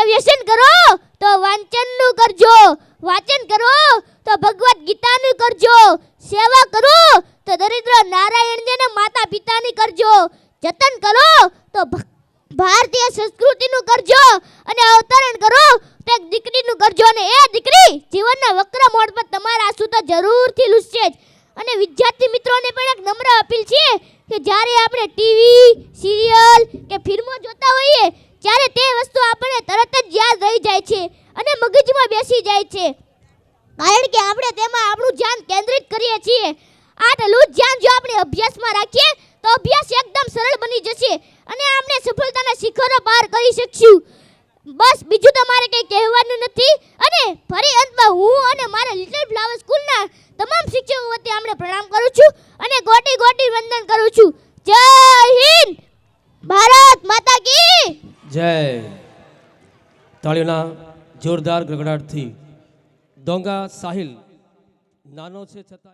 કે વ્યસન કરો તો વાંચનનું કરજો, વાંચન કરો તો ભગવદ ગીતાનું કરજો, સેવા કરો તો દરિદ્ર નારાયણજીને માતા પિતાની કરજો, જતન કરો તો ભારતીય સંસ્કૃતિનું કરજો અને અવતરણ કરો તો એક દીકરીનું કરજો. અને એ દીકરી જીવનના વક્ર મોડ પર તમારા આંસુ તો જરૂરથી લૂછશે જ. અને વિદ્યાર્થી મિત્રોને પણ એક નમ્ર અપીલ છે કે જ્યારે આપણે ટીવી, સિરિયલ કે ફિલ્મો જોતા હોઈએ ત્યારે તે વસ્તુ આપણને તરત જ યાદ રહી જાય છે અને મગજમાં બેસી જાય છે, કારણ કે આપણે તેમાં આપણું ધ્યાન કેન્દ્રિત કરીએ છીએ. આટલું જ ધ્યાન જો આપણે અભ્યાસમાં રાખીએ તો અભ્યાસ એકદમ સરળ બની જશે અને આપણે સફળતાના શિખરો પાર કરી શકશું. બસ બીજું તમારે કંઈ કહેવાનું નથી. અને ફરી અંતમાં હું અને મારા લિટલ ફ્લાવર સ્કૂલના તમામ શિક્ષકો વતી આપણે પ્રણામ કરું છું અને ગોટી ગોટી વંદન કરું છું. જય હિન્દ, ભારત માતા કી જય. તાળીઓના જોરદાર ગગડાટથી ડોંગા સાહિલ નાનો છે છતાં